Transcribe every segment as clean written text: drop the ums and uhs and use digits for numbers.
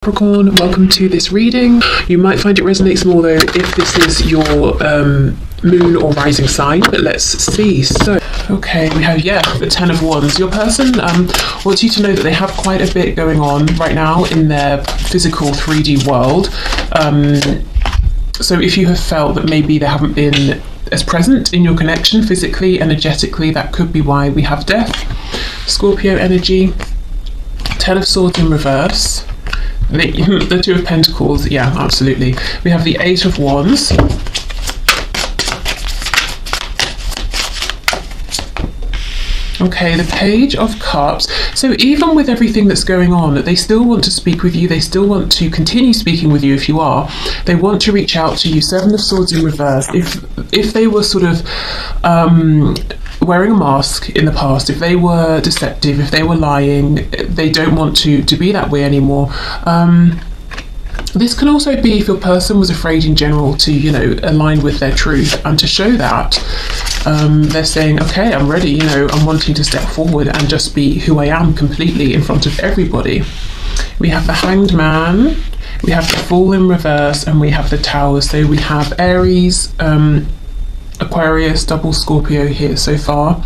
Capricorn, welcome to this reading. You might find it resonates more though if this is your moon or rising sign, but let's see. So, okay, we have, the Ten of Wands. Your person wants you to know that they have quite a bit going on right now in their physical 3D world. So if you have felt that maybe they haven't been as present in your connection physically, energetically, that could be why we have Death, Scorpio energy, Ten of Swords in reverse, the Two of Pentacles, yeah, absolutely. We have the Eight of Wands. Okay, the Page of Cups. So even with everything that's going on, they still want to speak with you. They still want to continue speaking with you if you are. They want to reach out to you. Seven of Swords in reverse. If they were sort of wearing a mask in the past, if they were deceptive, if they were lying, they don't want to be that way anymore. This can also be if your person was afraid in general to, align with their truth, and to show that they're saying, okay, I'm ready, I'm wanting to step forward and just be who I am completely in front of everybody. We have the Hanged Man, we have the Fool in reverse, and we have the Tower. So we have Aries, Aquarius, double Scorpio here so far.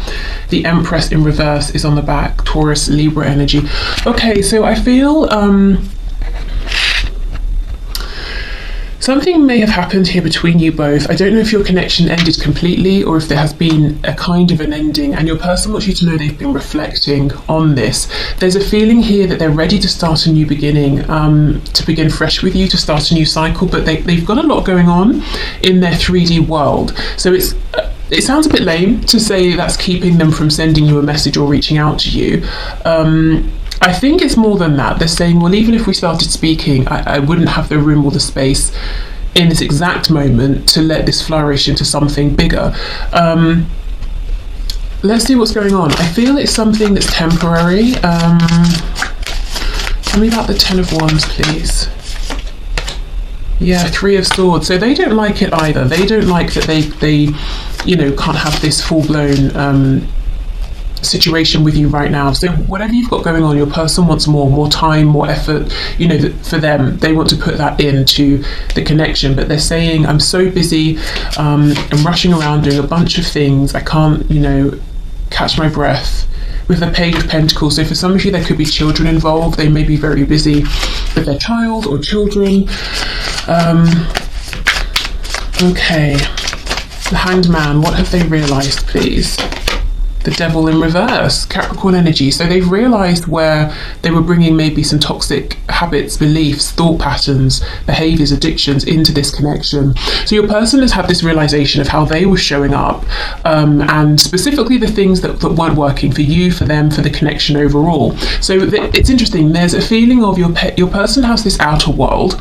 The Empress in reverse is on the back, Taurus, Libra energy. Okay, so I feel something may have happened here between you both. I don't know if your connection ended completely or if there has been a kind of an ending, and your person wants you to know they've been reflecting on this. There's a feeling here that they're ready to start a new beginning, to begin fresh with you, to start a new cycle, but they've got a lot going on in their 3D world. So it sounds a bit lame to say that's keeping them from sending you a message or reaching out to you. I think it's more than that. They're saying, well, even if we started speaking, I wouldn't have the room or the space in this exact moment to let this flourish into something bigger. Let's see what's going on. I feel it's something that's temporary. Tell me about the Ten of Wands, please. Yeah, Three of Swords. So they don't like it either. They don't like that they can't have this full-blown situation with you right now. So whatever you've got going on, your person wants more time, more effort. For them, they want to put that into the connection, but they're saying, I'm so busy, I'm rushing around doing a bunch of things, I can't catch my breath. With the Page of Pentacles, so for some of you there could be children involved. They may be very busy with their child or children. Okay, the Hanged Man, what have they realized, please? The Devil in reverse, Capricorn energy. So they've realized where they were bringing maybe some toxic habits, beliefs, thought patterns, behaviors, addictions into this connection. So your person has had this realization of how they were showing up, and specifically the things that weren't working for you, for them, for the connection overall. So it's interesting. There's a feeling of your person has this outer world,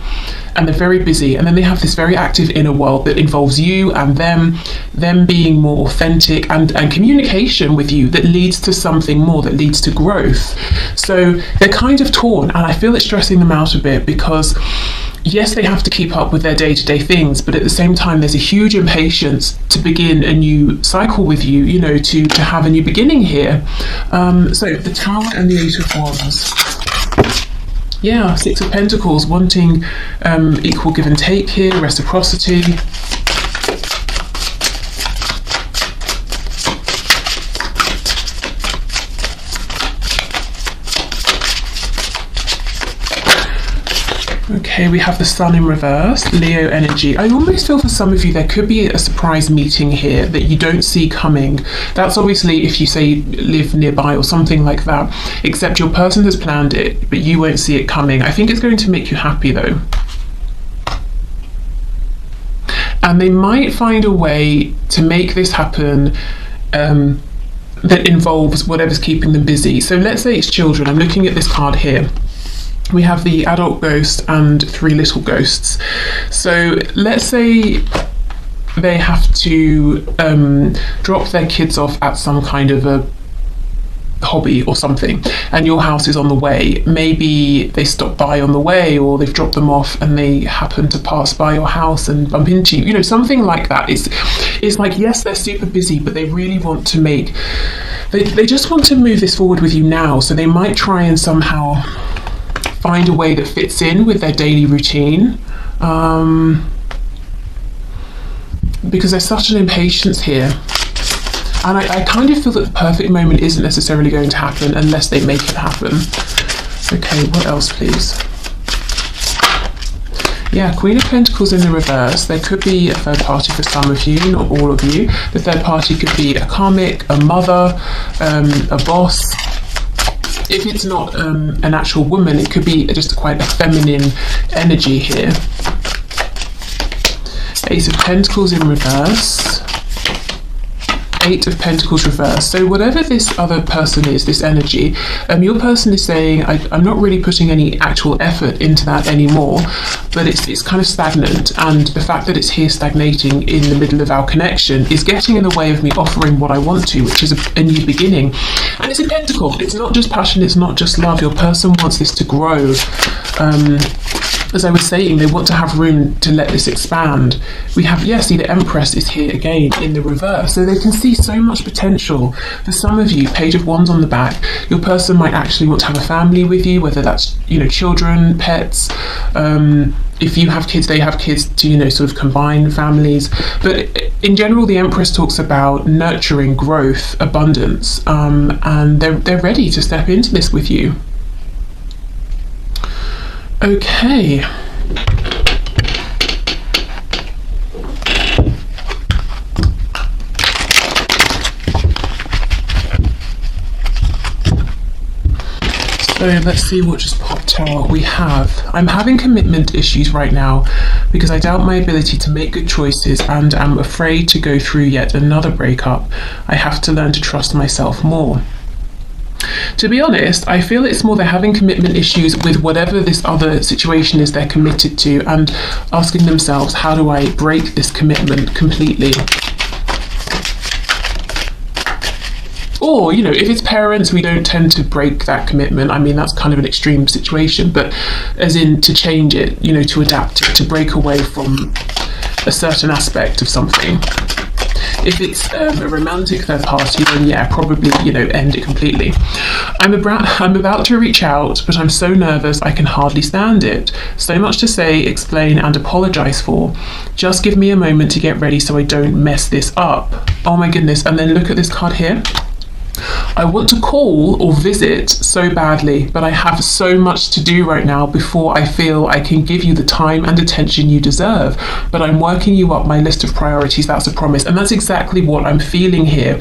and they're very busy, and then they have this very active inner world that involves you and them being more authentic and communication with you that leads to something more, that leads to growth. So they're kind of torn, and I feel it's stressing them out a bit because yes, they have to keep up with their day-to-day things, but at the same time there's a huge impatience to begin a new cycle with you, to have a new beginning here. So the Tower and the Eight of Wands. Yeah, Six of Pentacles, wanting equal give and take here, reciprocity. Okay, we have the Sun in reverse, Leo energy. I almost feel for some of you there could be a surprise meeting here that you don't see coming. That's obviously if you say live nearby or something like that, except your person has planned it, but you won't see it coming. I think it's going to make you happy though. And they might find a way to make this happen that involves whatever's keeping them busy. So let's say it's children. I'm looking at this card here. We have the adult ghost and three little ghosts. So let's say they have to drop their kids off at some kind of a hobby or something, and your house is on the way. Maybe they stop by on the way, or they've dropped them off and they happen to pass by your house and bump into you, something like that. It's like, yes, they're super busy, but they really want to they just want to move this forward with you now. So they might try and somehow find a way that fits in with their daily routine. Because there's such an impatience here. And I kind of feel that the perfect moment isn't necessarily going to happen unless they make it happen. Okay, what else, please? Yeah, Queen of Pentacles in the reverse. There could be a third party for some of you, not all of you. The third party could be a karmic, a mother, a boss. If it's not an actual woman, it could be just quite a feminine energy here. Ace of Pentacles in reverse. Eight of Pentacles reverse. So whatever this other person is, this energy, your person is saying, I'm not really putting any actual effort into that anymore, but it's kind of stagnant, and the fact that it's here stagnating in the middle of our connection is getting in the way of me offering what I want to, which is a new beginning. And it's a pentacle. It's not just passion, it's not just love. Your person wants this to grow. As I was saying, they want to have room to let this expand. We have, yes, see, the Empress is here again in the reverse. So they can see so much potential. For some of you, Page of Wands on the back, your person might actually want to have a family with you, whether that's, children, pets. If you have kids, they have kids to, sort of combine families. But in general, the Empress talks about nurturing, growth, abundance, and they're ready to step into this with you. Okay. So let's see what just popped out. We have, I'm having commitment issues right now because I doubt my ability to make good choices and am afraid to go through yet another breakup. I have to learn to trust myself more. To be honest, I feel it's more they're having commitment issues with whatever this other situation is they're committed to, and asking themselves, how do I break this commitment completely? Or, if it's parents, we don't tend to break that commitment. I mean, that's kind of an extreme situation, but as in to change it, to adapt it, to break away from a certain aspect of something. If it's a romantic third party, then yeah, probably, end it completely. I'm about to reach out, but I'm so nervous I can hardly stand it. So much to say, explain, and apologise for. Just give me a moment to get ready so I don't mess this up. Oh my goodness, and then look at this card here. I want to call or visit so badly, but I have so much to do right now before I feel I can give you the time and attention you deserve. But I'm working you up my list of priorities, that's a promise. And that's exactly what I'm feeling here.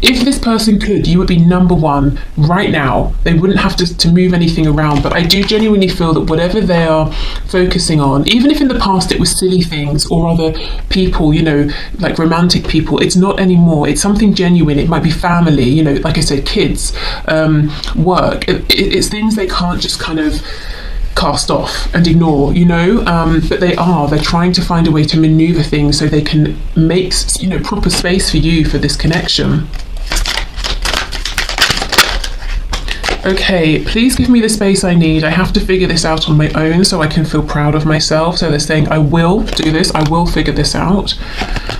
If this person could, you would be number one right now. They wouldn't have to move anything around. But I do genuinely feel that whatever they are focusing on, even if in the past it was silly things or other people, like romantic people, it's not anymore. It's something genuine. It might be family, like I said, kids, work. It's things they can't just kind of cast off and ignore, but they're trying to find a way to maneuver things so they can make, proper space for you for this connection. Okay, please give me the space I need. I have to figure this out on my own so I can feel proud of myself. So they're saying, I will do this. I will figure this out.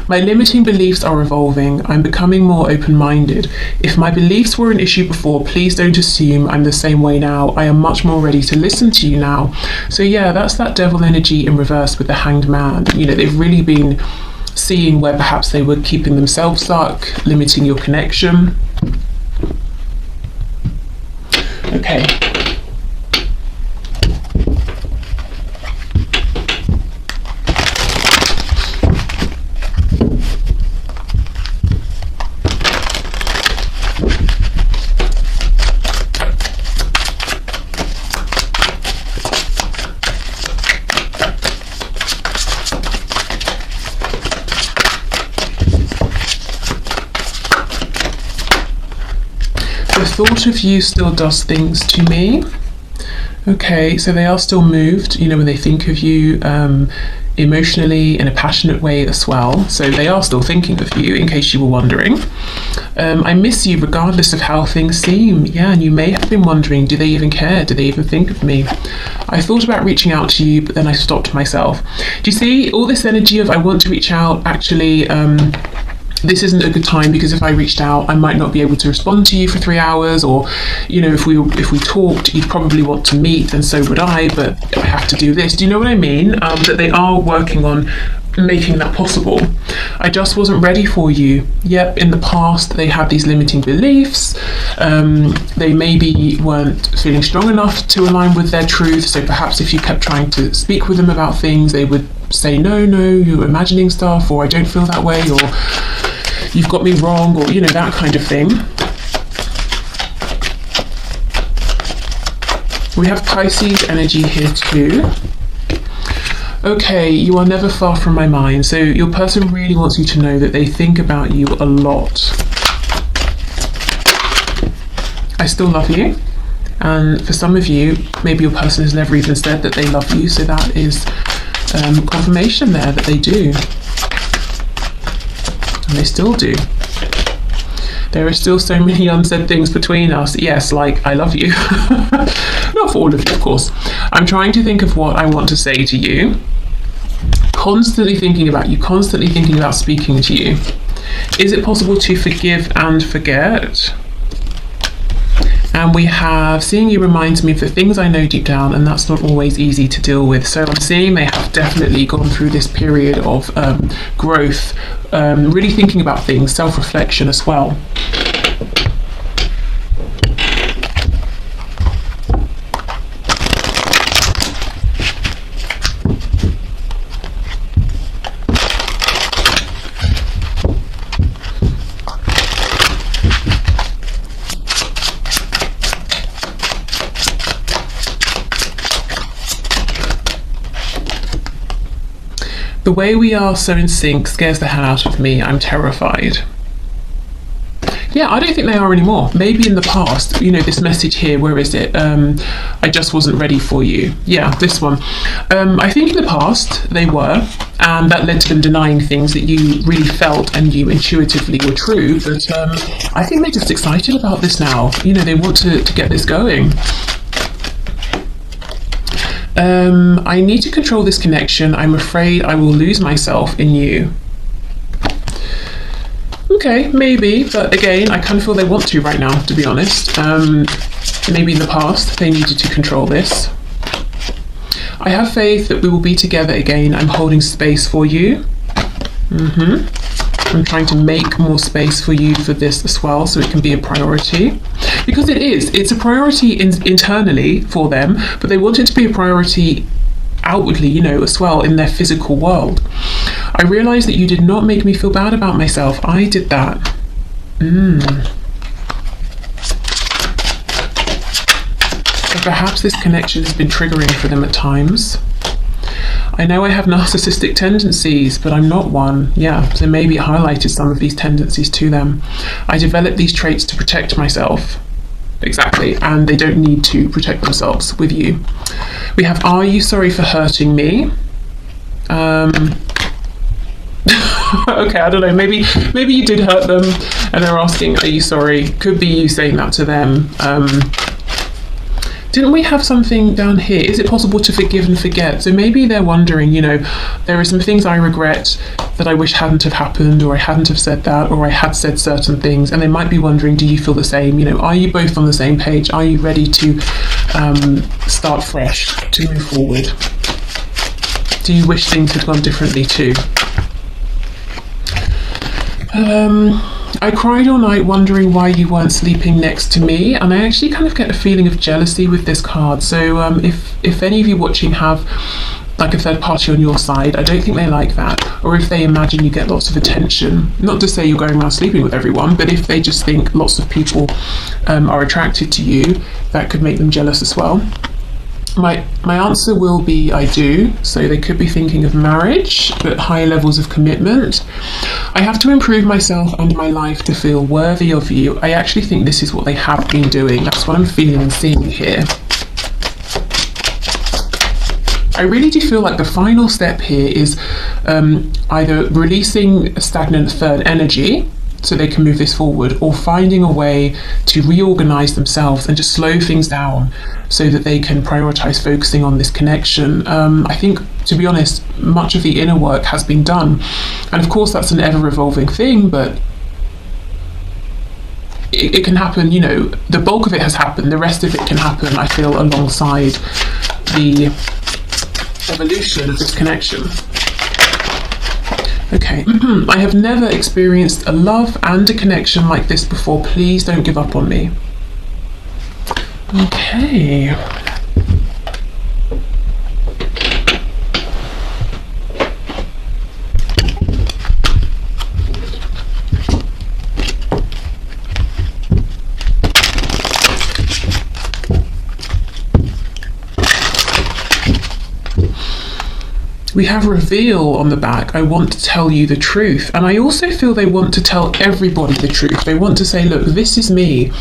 My limiting beliefs are evolving. I'm becoming more open-minded. If my beliefs were an issue before, please don't assume I'm the same way now. I am much more ready to listen to you now. So yeah, that's that devil energy in reverse with the Hanged Man. They've really been seeing where perhaps they were keeping themselves stuck, limiting your connection. Okay. The thought of you still does things to me. Okay, so they are still moved, when they think of you emotionally in a passionate way as well. So they are still thinking of you, in case you were wondering. I miss you regardless of how things seem. Yeah, and you may have been wondering, do they even care? Do they even think of me? I thought about reaching out to you, but then I stopped myself. Do you see all this energy of I want to reach out? Actually, this isn't a good time because if I reached out, I might not be able to respond to you for 3 hours, or, you know, if we talked, you'd probably want to meet, and so would I, but I have to do this. Do you know what I mean? That they are working on making that possible. I just wasn't ready for you. Yep, in the past they had these limiting beliefs. They maybe weren't feeling strong enough to align with their truth, so perhaps if you kept trying to speak with them about things, they would say, no, you're imagining stuff, or I don't feel that way, or you've got me wrong, or, you know, that kind of thing. We have Pisces energy here too. Okay, you are never far from my mind. So your person really wants you to know that they think about you a lot. I still love you. And for some of you, maybe your person has never even said that they love you. So that is confirmation there that they do. And they still do. There are still so many unsaid things between us. Yes, like, I love you. Not for all of you, of course. I'm trying to think of what I want to say to you. Constantly thinking about you, constantly thinking about speaking to you. Is it possible to forgive and forget? And we have, seeing you reminds me of the things I know deep down, and that's not always easy to deal with. So I'm seeing they have definitely gone through this period of growth, really thinking about things, self-reflection as well. The way we are so in sync scares the hell out of me. I'm terrified. Yeah, I don't think they are anymore. Maybe in the past, you know, this message here, where is it? I just wasn't ready for you. Yeah, this one. I think in the past they were, and that led to them denying things that you really felt and you intuitively were true. But I think they're just excited about this now. You know, they want to get this going. I need to control this connection. I'm afraid I will lose myself in you. Okay, maybe, but again, I kind of feel they want to right now, to be honest. Maybe in the past they needed to control this. I have faith that we will be together again. I'm holding space for you. I'm trying to make more space for you for this as well, so it can be a priority. Because it's a priority internally for them, but they want it to be a priority outwardly, you know, as well in their physical world. I realized that you did not make me feel bad about myself. I did that. So perhaps this connection has been triggering for them at times. I know I have narcissistic tendencies, but I'm not one. Yeah, so maybe it highlighted some of these tendencies to them. I developed these traits to protect myself. Exactly, and they don't need to protect themselves with you. We have, are you sorry for hurting me? Okay, I don't know, maybe you did hurt them and they're asking, are you sorry? Could be you saying that to them. Didn't we have something down here? Is it possible to forgive and forget? So maybe they're wondering, you know, there are some things I regret that I wish hadn't have happened, or I hadn't have said that, or I had said certain things, and they might be wondering, do you feel the same? You know, are you both on the same page? Are you ready to start fresh, to move forward? Do you wish things had gone differently too? I cried all night wondering why you weren't sleeping next to me, and I actually kind of get a feeling of jealousy with this card. So if any of you watching have like a third party on your side, I don't think they like that. Or if they imagine you get lots of attention, not to say you're going around sleeping with everyone, but if they just think lots of people are attracted to you, that could make them jealous as well. My answer will be I do. So they could be thinking of marriage, but higher levels of commitment. I have to improve myself and my life to feel worthy of you. I actually think this is what they have been doing. That's what I'm feeling and seeing here. I really do feel like the final step here is either releasing a stagnant third energy, so they can move this forward, or finding a way to reorganize themselves and just slow things down so that they can prioritize focusing on this connection. I think, to be honest, much of the inner work has been done. And of course, that's an ever-evolving thing, but it can happen, you know, the bulk of it has happened. The rest of it can happen, I feel, alongside the evolution of this connection. Okay, I have never experienced a love and a connection like this before. Please don't give up on me. Okay. We have reveal on the back. I want to tell you the truth. And I also feel they want to tell everybody the truth. They want to say, look, this is me.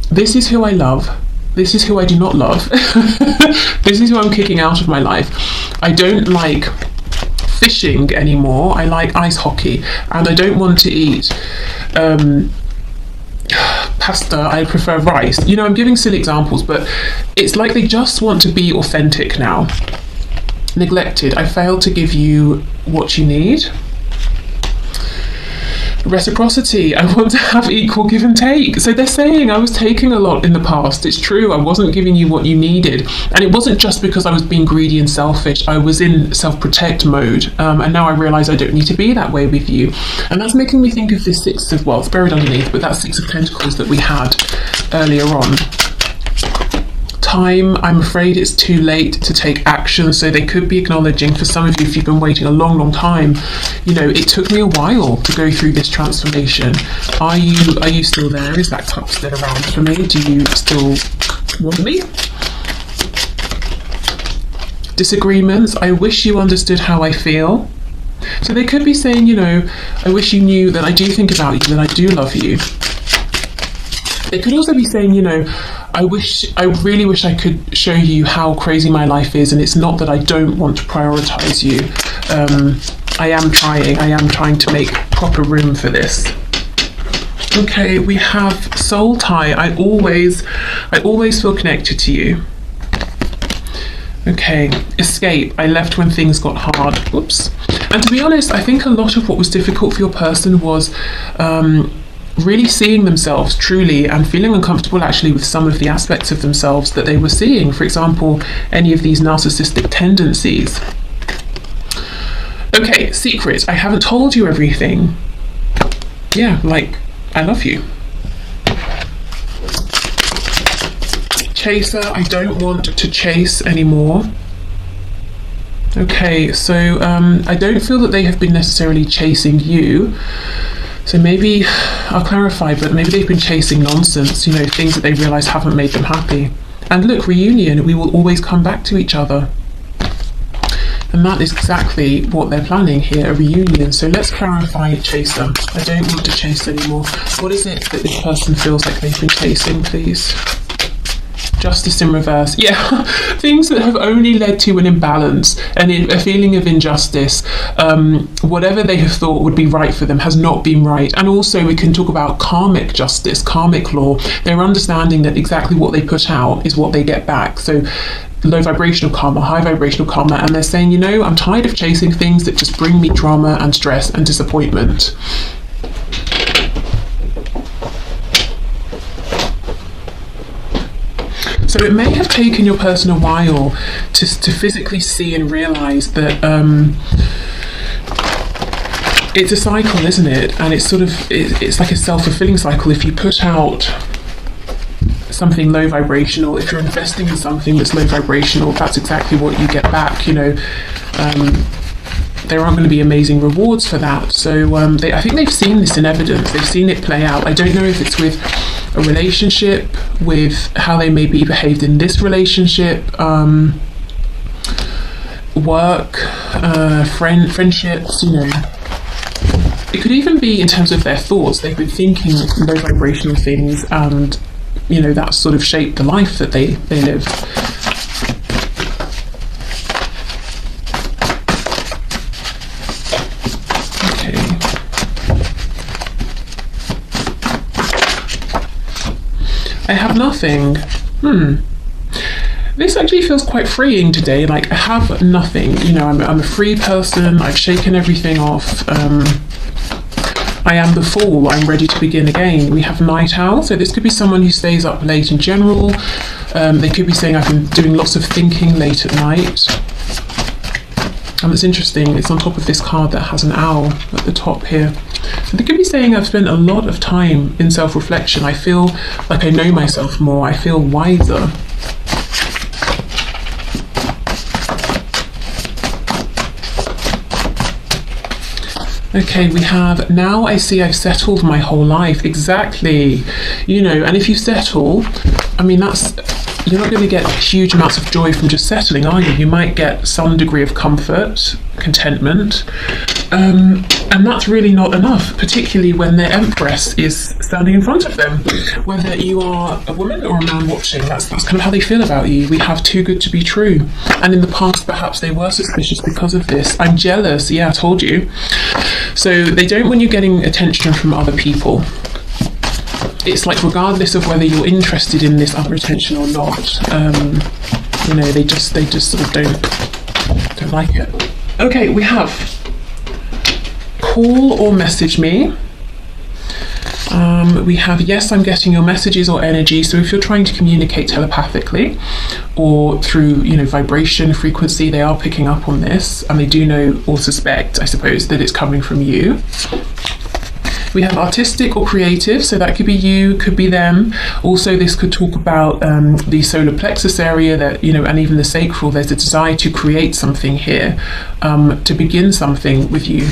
This is who I love. This is who I do not love. This is who I'm kicking out of my life. I don't like fishing anymore. I like ice hockey. And I don't want to eat pasta. I prefer rice. You know, I'm giving silly examples, but it's like they just want to be authentic now. Neglected. I failed to give you what you need. Reciprocity. I want to have equal give and take. So they're saying I was taking a lot in the past. It's true. I wasn't giving you what you needed. And it wasn't just because I was being greedy and selfish. I was in self-protect mode. And now I realise I don't need to be that way with you. And that's making me think of this Six of, well, it's buried underneath, but that Six of Pentacles that we had earlier on. Time, I'm afraid it's too late to take action. So they could be acknowledging, for some of you, if you've been waiting a long time, you know, it took me a while to go through this transformation. Are you still there? Is that cup still around for me? Do you still want me? Disagreements. I wish you understood how I feel. So they could be saying, you know, I wish you knew that I do think about you, that I do love you. They could also be saying, you know, I really wish I could show you how crazy my life is, and it's not that I don't want to prioritize you. I am trying to make proper room for this. Okay, we have soul tie. I always feel connected to you. Okay, escape. I left when things got hard. Whoops. And to be honest, I think a lot of what was difficult for your person was really seeing themselves truly and feeling uncomfortable actually with some of the aspects of themselves that they were seeing. For example, any of these narcissistic tendencies. Okay, secret. I haven't told you everything. Yeah, like, I love you. Chaser. I don't want to chase anymore. Okay, so I don't feel that they have been necessarily chasing you. So maybe, I'll clarify, but maybe they've been chasing nonsense, you know, things that they realise haven't made them happy. And look, reunion, we will always come back to each other. And that is exactly what they're planning here, a reunion. So let's clarify chaser. I don't want to chase anymore. What is it that this person feels like they've been chasing, please? Justice in reverse. Yeah, things that have only led to an imbalance and a feeling of injustice. Whatever they have thought would be right for them has not been right. And also we can talk about karmic justice, karmic law. They're understanding that exactly what they put out is what they get back. So low vibrational karma, high vibrational karma, and they're saying, you know, I'm tired of chasing things that just bring me drama and stress and disappointment. So it may have taken your person a while to physically see and realise that it's a cycle, isn't it? And it's sort of, it's like a self-fulfilling cycle. If you put out something low vibrational, if you're investing in something that's low vibrational, that's exactly what you get back, you know. There aren't going to be amazing rewards for that. So I think they've seen this in evidence. They've seen it play out. I don't know if it's with a relationship, with how they maybe behaved in this relationship, work, friendships, you know. It could even be in terms of their thoughts. They've been thinking low vibrational things, and, you know, that sort of shaped the life that they live. I have nothing. This actually feels quite freeing today. Like, I have nothing. You know, I'm a free person. I've shaken everything off. I am the fool. I'm ready to begin again. We have night owl. So this could be someone who stays up late in general. They could be saying I've been doing lots of thinking late at night. And it's interesting, it's on top of this card that has an owl at the top here. So they could be saying I've spent a lot of time in self-reflection. I feel like I know myself more. I feel wiser. Okay, we have, now I see I've settled my whole life. Exactly. You know, and if you settle, I mean, you're not going to get huge amounts of joy from just settling, are you? You might get some degree of comfort, contentment, and that's really not enough, particularly when their empress is standing in front of them. Whether you are a woman or a man watching, that's kind of how they feel about you. We have too good to be true. And in the past, perhaps they were suspicious because of this. I'm jealous. Yeah, I told you. So they don't want you getting attention from other people. It's like, regardless of whether you're interested in this other attention or not, you know, they just sort of don't like it. Okay, we have call or message me. We have, yes, I'm getting your messages or energy. So if you're trying to communicate telepathically or through, you know, vibration, frequency, they are picking up on this, and they do know or suspect, I suppose, that it's coming from you. We have artistic or creative, so that could be you, could be them. Also, this could talk about the solar plexus area, that, you know, and even the sacral. There's a desire to create something here, to begin something with you.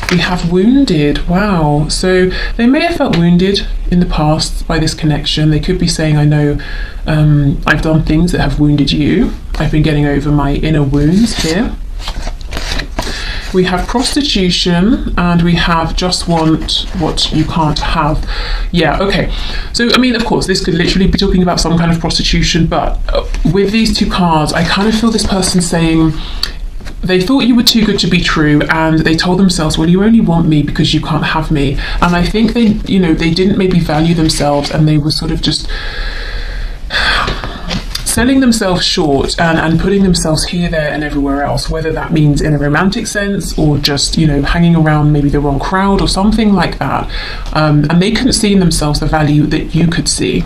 We have wounded. Wow. So they may have felt wounded in the past by this connection. They could be saying, I know I've done things that have wounded you. I've been getting over my inner wounds here. We have prostitution, and we have just want what you can't have. Yeah, okay. So, I mean, of course, this could literally be talking about some kind of prostitution, but with these two cards, I kind of feel this person saying they thought you were too good to be true, and they told themselves, well, you only want me because you can't have me. And I think they, you know, they didn't maybe value themselves, and they were sort of just selling themselves short and putting themselves here, there, and everywhere else, whether that means in a romantic sense or just, you know, hanging around maybe the wrong crowd or something like that. And they couldn't see in themselves the value that you could see.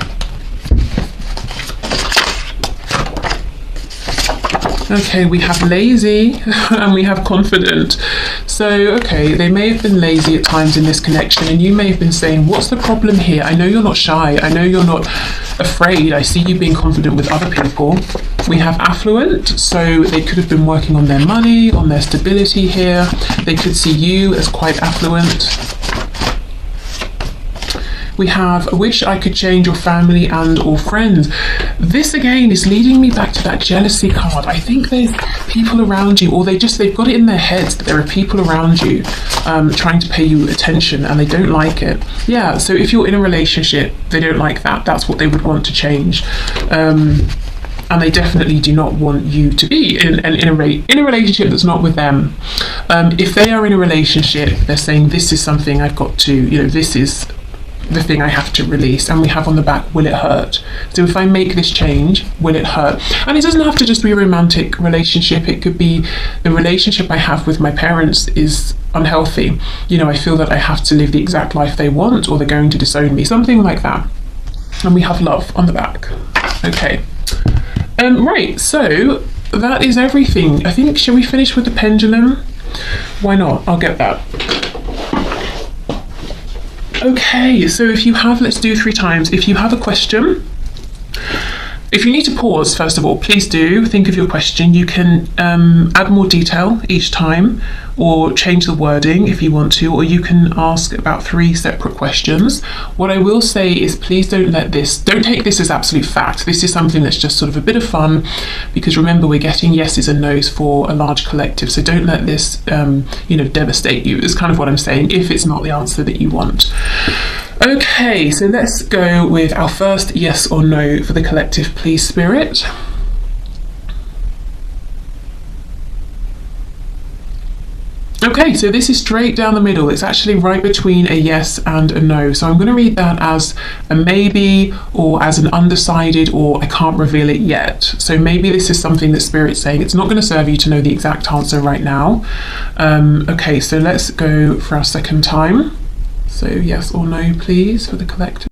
Okay, we have lazy and we have confident. So, okay, they may have been lazy at times in this connection, and you may have been saying, what's the problem here? I know you're not shy. I know you're not afraid. I see you being confident with other people. We have affluent, so they could have been working on their money, on their stability here. They could see you as quite affluent. We have wish I could change your family and or friends. This again is leading me back to that jealousy card. I think there's people around you, or they've got it in their heads that there are people around you trying to pay you attention, and they don't like it. Yeah, so if you're in a relationship, they don't like that. That's what they would want to change. And they definitely do not want you to be in a relationship that's not with them. If they are in a relationship, they're saying, this is something I've got to, you know, this is the thing I have to release. And we have on the back, will it hurt? So if I make this change, will it hurt? And it doesn't have to just be a romantic relationship. It could be the relationship I have with my parents is unhealthy. You know, I feel that I have to live the exact life they want, or they're going to disown me, something like that. And we have love on the back. Okay. Right, so that is everything. I think, shall we finish with the pendulum? Why not? I'll get that. Okay, so if you have, let's do 3 times. If you have a question, if you need to pause, first of all, please do think of your question. You can add more detail each time, or change the wording if you want to, or you can ask about 3 separate questions. What I will say is, please don't take this as absolute fact. This is something that's just sort of a bit of fun, because remember, we're getting yeses and nos for a large collective. So don't let this, you know, devastate you, is kind of what I'm saying, if it's not the answer that you want. Okay, so let's go with our first yes or no for the collective, please, Spirit. Okay, so this is straight down the middle. It's actually right between a yes and a no. So I'm going to read that as a maybe, or as an undecided, or I can't reveal it yet. So maybe this is something that Spirit's saying. It's not going to serve you to know the exact answer right now. Okay, so let's go for our second time. So yes or no, please, for the collective.